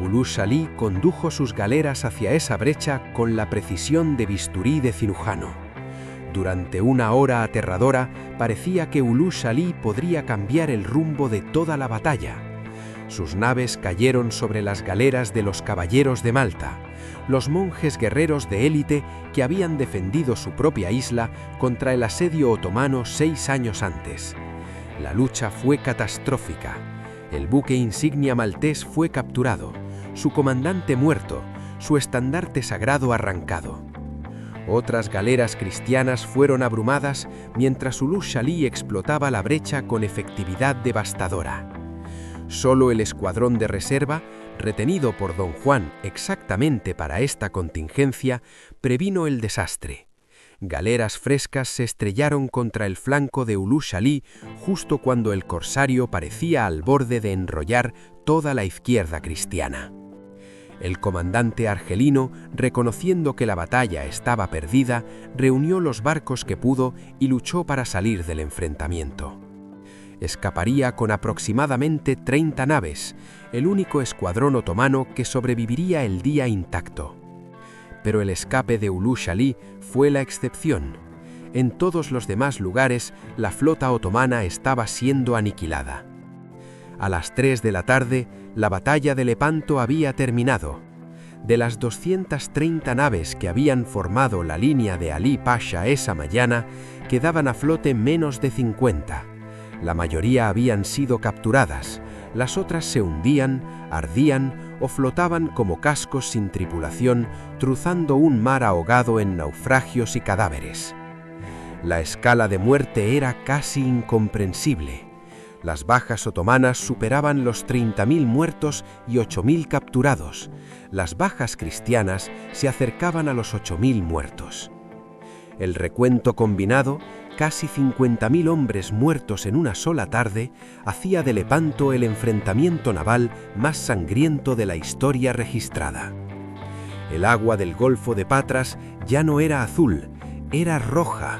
Ulus Ali condujo sus galeras hacia esa brecha con la precisión de bisturí de cirujano. Durante una hora aterradora, parecía que Ulus Ali podría cambiar el rumbo de toda la batalla. Sus naves cayeron sobre las galeras de los caballeros de Malta, los monjes guerreros de élite que habían defendido su propia isla contra el asedio otomano 6 años antes. La lucha fue catastrófica. El buque insignia maltés fue capturado, su comandante muerto, su estandarte sagrado arrancado. Otras galeras cristianas fueron abrumadas mientras Ulus Ali explotaba la brecha con efectividad devastadora. Solo el escuadrón de reserva, retenido por Don Juan exactamente para esta contingencia, previno el desastre. Galeras frescas se estrellaron contra el flanco de Ulús-Salí justo cuando el corsario parecía al borde de enrollar toda la izquierda cristiana. El comandante argelino, reconociendo que la batalla estaba perdida, reunió los barcos que pudo y luchó para salir del enfrentamiento. Escaparía con aproximadamente 30 naves, el único escuadrón otomano que sobreviviría el día intacto. Pero el escape de Ulús-Salí fue la excepción. En todos los demás lugares, la flota otomana estaba siendo aniquilada. A las 3 de la tarde, la batalla de Lepanto había terminado. De las 230 naves que habían formado la línea de Alí Pasha esa mañana, quedaban a flote menos de 50. La mayoría habían sido capturadas, las otras se hundían, ardían o flotaban como cascos sin tripulación, truzando un mar ahogado en naufragios y cadáveres. La escala de muerte era casi incomprensible. Las bajas otomanas superaban los 30.000 muertos y 8.000 capturados. Las bajas cristianas se acercaban a los 8.000 muertos. El recuento combinado, casi 50.000 hombres muertos en una sola tarde, hacía de Lepanto el enfrentamiento naval más sangriento de la historia registrada. El agua del Golfo de Patras ya no era azul, era roja,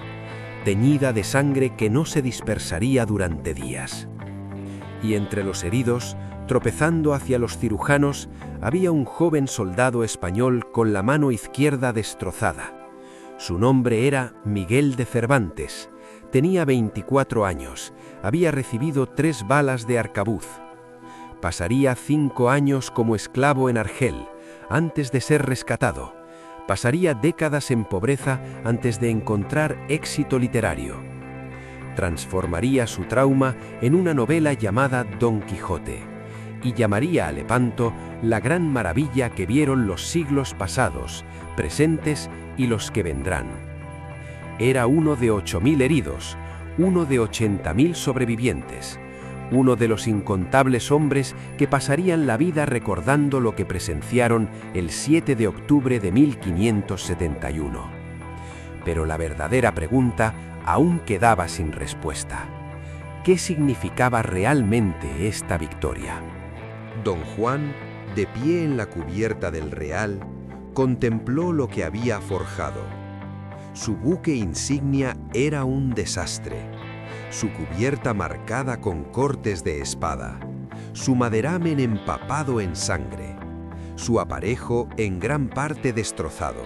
teñida de sangre que no se dispersaría durante días. Y entre los heridos, tropezando hacia los cirujanos, había un joven soldado español con la mano izquierda destrozada. Su nombre era Miguel de Cervantes. Tenía 24 años, había recibido 3 balas de arcabuz. Pasaría 5 años como esclavo en Argel, antes de ser rescatado. Pasaría décadas en pobreza antes de encontrar éxito literario. Transformaría su trauma en una novela llamada Don Quijote, y llamaría a Lepanto la gran maravilla que vieron los siglos pasados, presentes y los que vendrán. Era uno de 8.000 heridos, uno de 80.000 sobrevivientes, uno de los incontables hombres que pasarían la vida recordando lo que presenciaron el 7 de octubre de 1571. Pero la verdadera pregunta aún quedaba sin respuesta. ¿Qué significaba realmente esta victoria? Don Juan, de pie en la cubierta del Real, contempló lo que había forjado. Su buque insignia era un desastre. Su cubierta marcada con cortes de espada, su maderamen empapado en sangre, su aparejo en gran parte destrozado.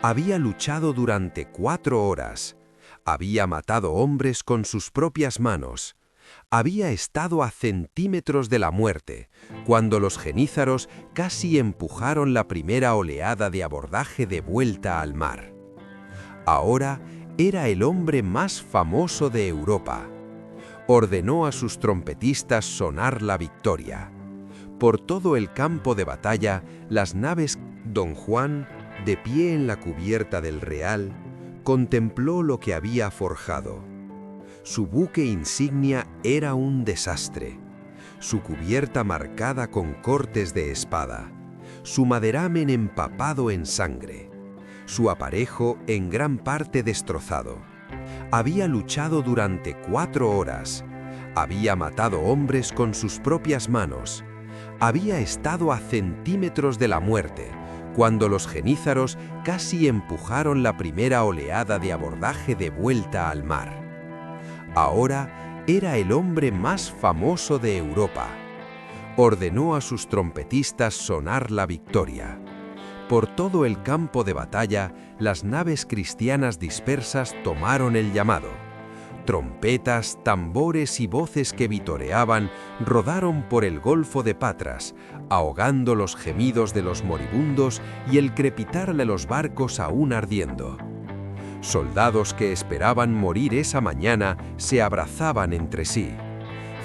Había luchado durante 4 horas, había matado hombres con sus propias manos, había estado a centímetros de la muerte, cuando los genízaros casi empujaron la primera oleada de abordaje de vuelta al mar. Ahora era el hombre más famoso de Europa. Ordenó a sus trompetistas sonar la victoria. Por todo el campo de batalla, las naves. Don Juan, de pie en la cubierta del Real, contempló lo que había forjado. Su buque insignia era un desastre. Su cubierta marcada con cortes de espada, su maderamen empapado en sangre, su aparejo en gran parte destrozado. Había luchado durante 4 horas, había matado hombres con sus propias manos, había estado a centímetros de la muerte, cuando los genízaros casi empujaron la primera oleada de abordaje de vuelta al mar. Ahora era el hombre más famoso de Europa. Ordenó a sus trompetistas sonar la victoria. Por todo el campo de batalla, las naves cristianas dispersas tomaron el llamado. Trompetas, tambores y voces que vitoreaban rodaron por el Golfo de Patras, ahogando los gemidos de los moribundos y el crepitar de los barcos aún ardiendo. Soldados que esperaban morir esa mañana se abrazaban entre sí.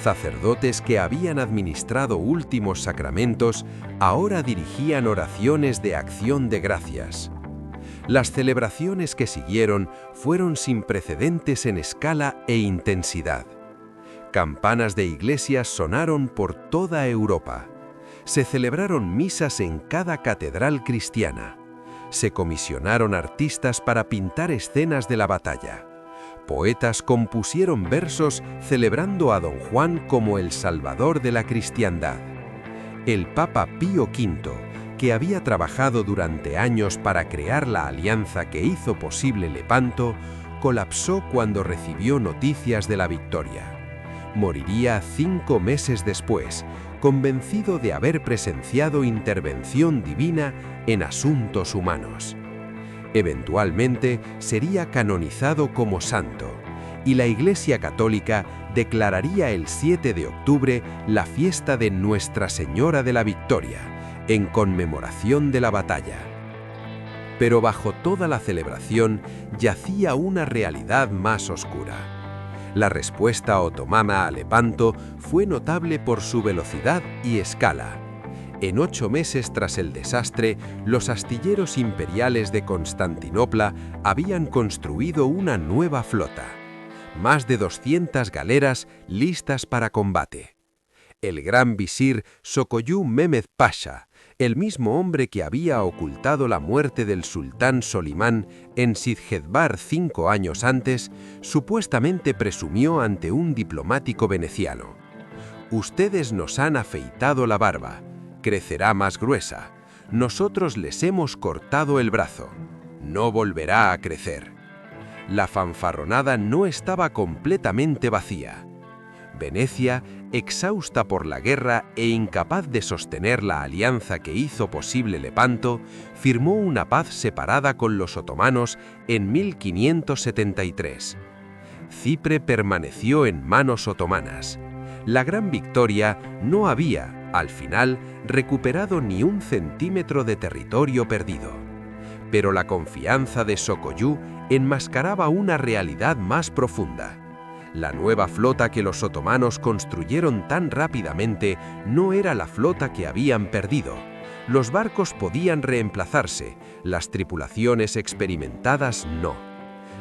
Sacerdotes que habían administrado últimos sacramentos ahora dirigían oraciones de acción de gracias. Las celebraciones que siguieron fueron sin precedentes en escala e intensidad. Campanas de iglesias sonaron por toda Europa. Se celebraron misas en cada catedral cristiana. Se comisionaron artistas para pintar escenas de la batalla. Poetas compusieron versos celebrando a Don Juan como el salvador de la cristiandad. El Papa Pío V, que había trabajado durante años para crear la alianza que hizo posible Lepanto, colapsó cuando recibió noticias de la victoria. Moriría 5 meses después, convencido de haber presenciado intervención divina en asuntos humanos. Eventualmente sería canonizado como santo, y la Iglesia Católica declararía el 7 de octubre la fiesta de Nuestra Señora de la Victoria, en conmemoración de la batalla. Pero bajo toda la celebración yacía una realidad más oscura. La respuesta otomana a Lepanto fue notable por su velocidad y escala. En 8 meses tras el desastre, los astilleros imperiales de Constantinopla habían construido una nueva flota. Más de 200 galeras listas para combate. El gran visir Sokoyu Mehmed Pasha, el mismo hombre que había ocultado la muerte del sultán Solimán en Sidjedvar 5 años antes, supuestamente presumió ante un diplomático veneciano: «Ustedes nos han afeitado la barba, crecerá más gruesa. Nosotros les hemos cortado el brazo. No volverá a crecer». La fanfarronada no estaba completamente vacía. Venecia, exhausta por la guerra e incapaz de sostener la alianza que hizo posible Lepanto, firmó una paz separada con los otomanos en 1573. Chipre permaneció en manos otomanas. La gran victoria no había, al final, recuperado ni un centímetro de territorio perdido. Pero la confianza de Sokoyu enmascaraba una realidad más profunda. La nueva flota que los otomanos construyeron tan rápidamente no era la flota que habían perdido. Los barcos podían reemplazarse, las tripulaciones experimentadas no.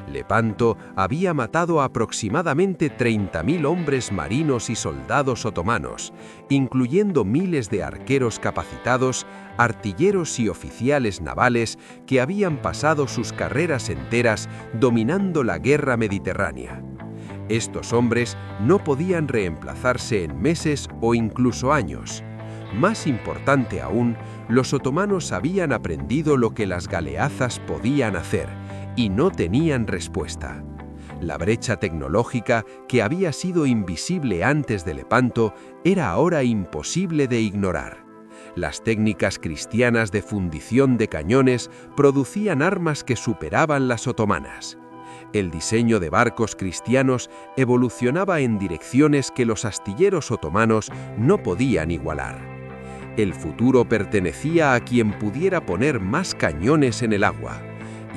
Lepanto había matado aproximadamente 30.000 hombres marinos y soldados otomanos, incluyendo miles de arqueros capacitados, artilleros y oficiales navales que habían pasado sus carreras enteras dominando la guerra mediterránea. Estos hombres no podían reemplazarse en meses o incluso años. Más importante aún, los otomanos habían aprendido lo que las galeazas podían hacer y no tenían respuesta. La brecha tecnológica, que había sido invisible antes de Lepanto, era ahora imposible de ignorar. Las técnicas cristianas de fundición de cañones producían armas que superaban las otomanas. El diseño de barcos cristianos evolucionaba en direcciones que los astilleros otomanos no podían igualar. El futuro pertenecía a quien pudiera poner más cañones en el agua,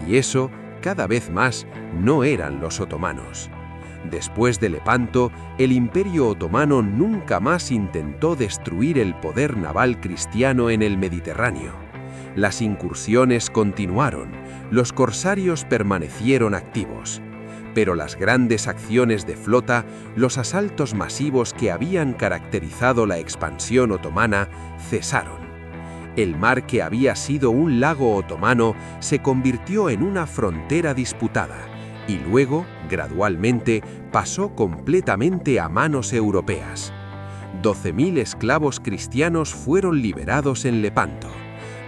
y eso, cada vez más, no eran los otomanos. Después de Lepanto, el Imperio Otomano nunca más intentó destruir el poder naval cristiano en el Mediterráneo. Las incursiones continuaron, los corsarios permanecieron activos. Pero las grandes acciones de flota, los asaltos masivos que habían caracterizado la expansión otomana, cesaron. El mar, que había sido un lago otomano, se convirtió en una frontera disputada y luego, gradualmente, pasó completamente a manos europeas. 12.000 esclavos cristianos fueron liberados en Lepanto.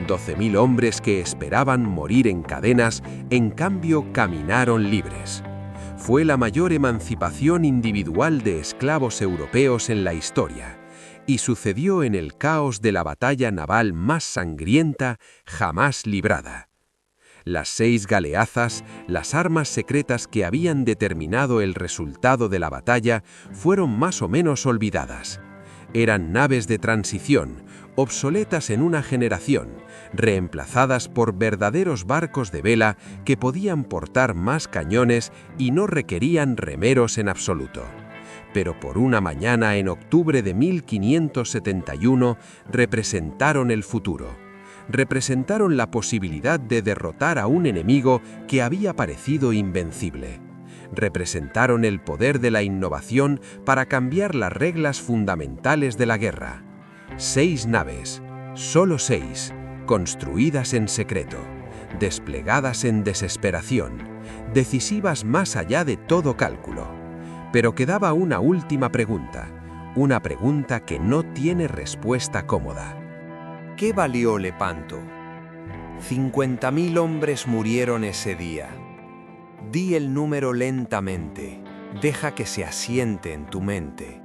12.000 hombres que esperaban morir en cadenas, en cambio, caminaron libres. Fue la mayor emancipación individual de esclavos europeos en la historia, y sucedió en el caos de la batalla naval más sangrienta jamás librada. Las 6 galeazas, las armas secretas que habían determinado el resultado de la batalla, fueron más o menos olvidadas. Eran naves de transición, obsoletas en una generación, reemplazadas por verdaderos barcos de vela que podían portar más cañones y no requerían remeros en absoluto. Pero por una mañana en octubre de 1571 representaron el futuro. Representaron la posibilidad de derrotar a un enemigo que había parecido invencible. Representaron el poder de la innovación para cambiar las reglas fundamentales de la guerra. 6 naves, solo 6, construidas en secreto, desplegadas en desesperación, decisivas más allá de todo cálculo. Pero quedaba una última pregunta, una pregunta que no tiene respuesta cómoda. ¿Qué valió Lepanto? 50.000 hombres murieron ese día. Di el número lentamente, deja que se asiente en tu mente.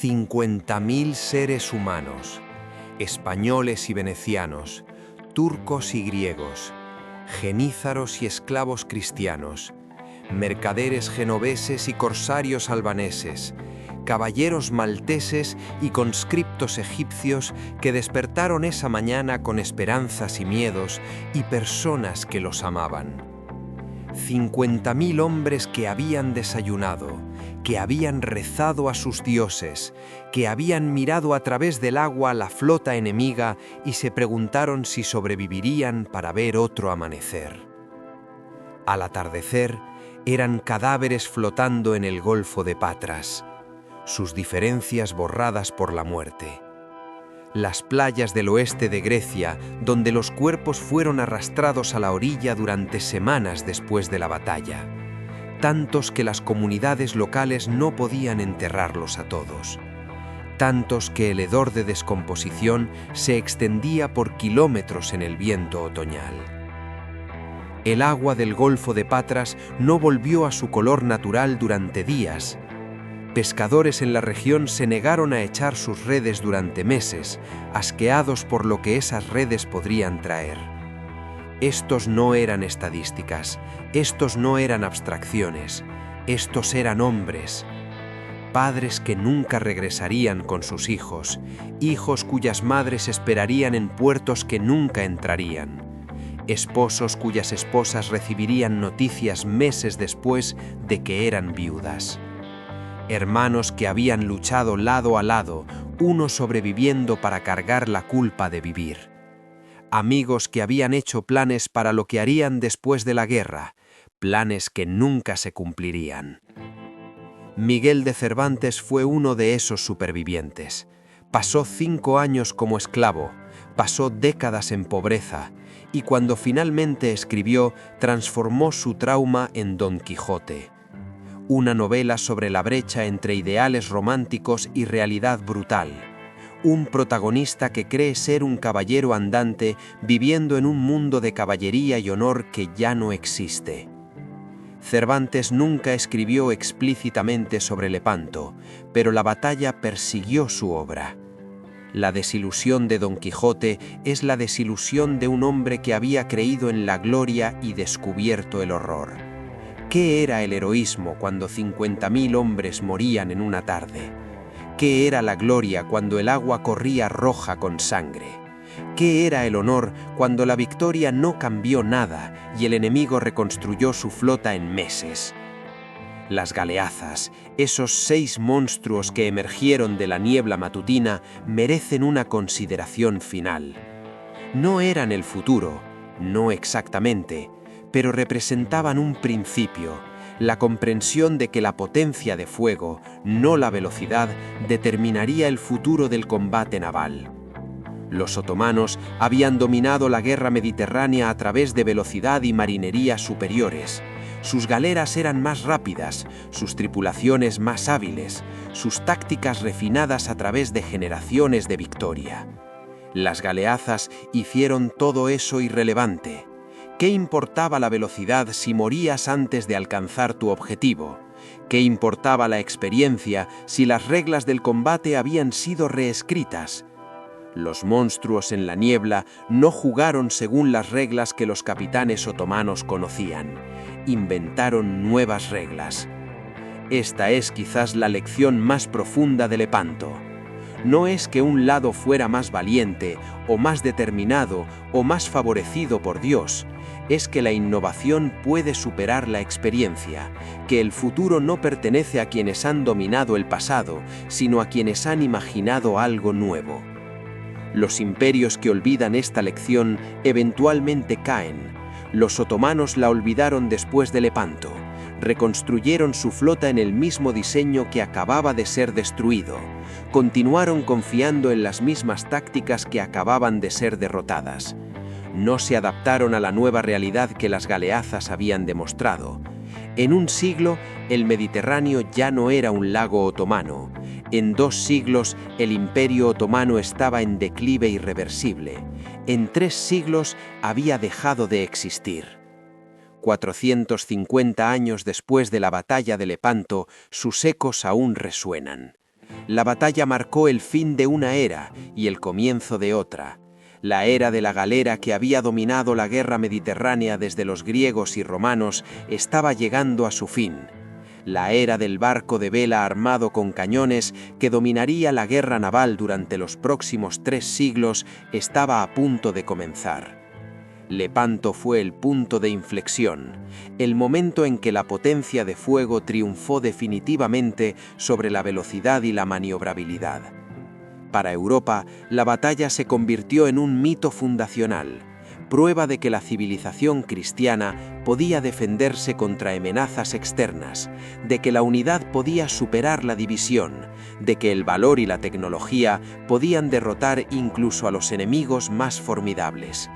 50.000 seres humanos, españoles y venecianos, turcos y griegos, genízaros y esclavos cristianos, mercaderes genoveses y corsarios albaneses, caballeros malteses y conscriptos egipcios que despertaron esa mañana con esperanzas y miedos y personas que los amaban. 50.000 hombres que habían desayunado, que habían rezado a sus dioses, que habían mirado a través del agua a la flota enemiga y se preguntaron si sobrevivirían para ver otro amanecer. Al atardecer, eran cadáveres flotando en el Golfo de Patras, sus diferencias borradas por la muerte. Las playas del oeste de Grecia, donde los cuerpos fueron arrastrados a la orilla durante semanas después de la batalla, tantos que las comunidades locales no podían enterrarlos a todos, tantos que el hedor de descomposición se extendía por kilómetros en el viento otoñal. El agua del Golfo de Patras no volvió a su color natural durante días. Pescadores en la región se negaron a echar sus redes durante meses, asqueados por lo que esas redes podrían traer. Estos no eran estadísticas, estos no eran abstracciones, estos eran hombres. Padres que nunca regresarían con sus hijos, hijos cuyas madres esperarían en puertos que nunca entrarían, esposos cuyas esposas recibirían noticias meses después de que eran viudas. Hermanos que habían luchado lado a lado, uno sobreviviendo para cargar la culpa de vivir. Amigos que habían hecho planes para lo que harían después de la guerra, planes que nunca se cumplirían. Miguel de Cervantes fue uno de esos supervivientes. Pasó 5 años como esclavo, pasó décadas en pobreza, y cuando finalmente escribió, transformó su trauma en Don Quijote. Una novela sobre la brecha entre ideales románticos y realidad brutal. Un protagonista que cree ser un caballero andante viviendo en un mundo de caballería y honor que ya no existe. Cervantes nunca escribió explícitamente sobre Lepanto, pero la batalla persiguió su obra. La desilusión de Don Quijote es la desilusión de un hombre que había creído en la gloria y descubierto el horror. ¿Qué era el heroísmo cuando 50.000 hombres morían en una tarde? ¿Qué era la gloria cuando el agua corría roja con sangre? ¿Qué era el honor cuando la victoria no cambió nada y el enemigo reconstruyó su flota en meses? Las galeazas, esos 6 monstruos que emergieron de la niebla matutina, merecen una consideración final. No eran el futuro, no exactamente, pero representaban un principio, la comprensión de que la potencia de fuego, no la velocidad, determinaría el futuro del combate naval. Los otomanos habían dominado la guerra mediterránea a través de velocidad y marinería superiores. Sus galeras eran más rápidas, sus tripulaciones más hábiles, sus tácticas refinadas a través de generaciones de victoria. Las galeazas hicieron todo eso irrelevante. ¿Qué importaba la velocidad si morías antes de alcanzar tu objetivo? ¿Qué importaba la experiencia si las reglas del combate habían sido reescritas? Los monstruos en la niebla no jugaron según las reglas que los capitanes otomanos conocían. Inventaron nuevas reglas. Esta es quizás la lección más profunda de Lepanto. No es que un lado fuera más valiente, o más determinado, o más favorecido por Dios. Es que la innovación puede superar la experiencia, que el futuro no pertenece a quienes han dominado el pasado, sino a quienes han imaginado algo nuevo. Los imperios que olvidan esta lección eventualmente caen. Los otomanos la olvidaron después de Lepanto. Reconstruyeron su flota en el mismo diseño que acababa de ser destruido. Continuaron confiando en las mismas tácticas que acababan de ser derrotadas. no se adaptaron a la nueva realidad que las galeazas habían demostrado. En un siglo, el Mediterráneo ya no era un lago otomano. En 2 siglos, el Imperio Otomano estaba en declive irreversible. En 3 siglos, había dejado de existir. 450 años después de la batalla de Lepanto, sus ecos aún resuenan. La batalla marcó el fin de una era y el comienzo de otra. La era de la galera, que había dominado la guerra mediterránea desde los griegos y romanos, estaba llegando a su fin. La era del barco de vela armado con cañones, que dominaría la guerra naval durante los próximos 3 siglos, estaba a punto de comenzar. Lepanto fue el punto de inflexión, el momento en que la potencia de fuego triunfó definitivamente sobre la velocidad y la maniobrabilidad. Para Europa, la batalla se convirtió en un mito fundacional, prueba de que la civilización cristiana podía defenderse contra amenazas externas, de que la unidad podía superar la división, de que el valor y la tecnología podían derrotar incluso a los enemigos más formidables.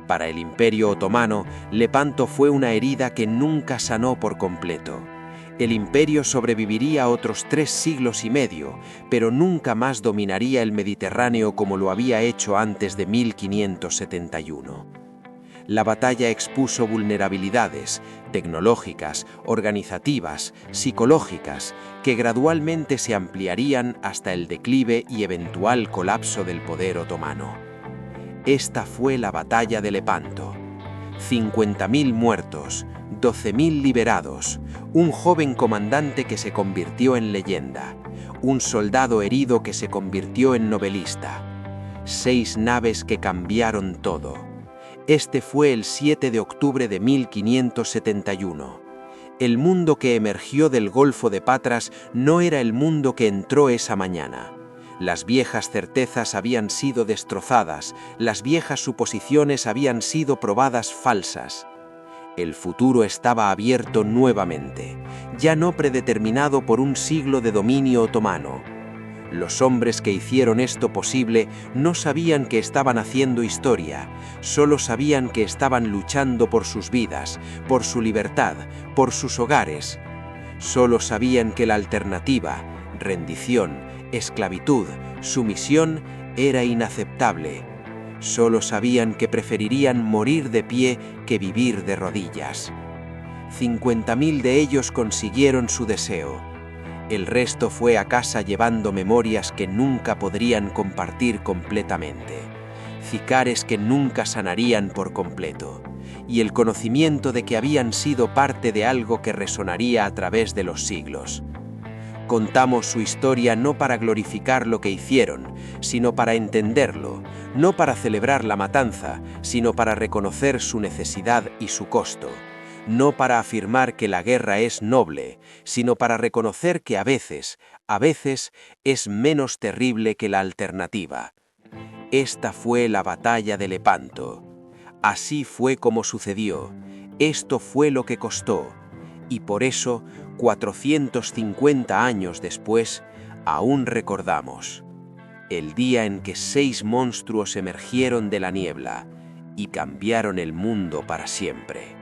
Para el Imperio Otomano, Lepanto fue una herida que nunca sanó por completo. El imperio sobreviviría otros 3 siglos y medio, pero nunca más dominaría el Mediterráneo como lo había hecho antes de 1571. La batalla expuso vulnerabilidades tecnológicas, organizativas, psicológicas, que gradualmente se ampliarían hasta el declive y eventual colapso del poder otomano. Esta fue la batalla de Lepanto. 50.000 muertos, 12.000 liberados, un joven comandante que se convirtió en leyenda, un soldado herido que se convirtió en novelista, 6 naves que cambiaron todo. Este fue el 7 de octubre de 1571. El mundo que emergió del Golfo de Patras no era el mundo que entró esa mañana. Las viejas certezas habían sido destrozadas, las viejas suposiciones habían sido probadas falsas. El futuro estaba abierto nuevamente, ya no predeterminado por un siglo de dominio otomano. Los hombres que hicieron esto posible no sabían que estaban haciendo historia, solo sabían que estaban luchando por sus vidas, por su libertad, por sus hogares. Solo sabían que la alternativa, rendición, esclavitud, sumisión, era inaceptable. Solo sabían que preferirían morir de pie que vivir de rodillas. 50.000 de ellos consiguieron su deseo. El resto fue a casa llevando memorias que nunca podrían compartir completamente, cicares que nunca sanarían por completo, y el conocimiento de que habían sido parte de algo que resonaría a través de los siglos. Contamos su historia no para glorificar lo que hicieron, sino para entenderlo, no para celebrar la matanza, sino para reconocer su necesidad y su costo, no para afirmar que la guerra es noble, sino para reconocer que a veces es menos terrible que la alternativa. Esta fue la batalla de Lepanto. Así fue como sucedió, esto fue lo que costó, y por eso, 450 años después, aún recordamos el día en que 6 monstruos emergieron de la niebla y cambiaron el mundo para siempre.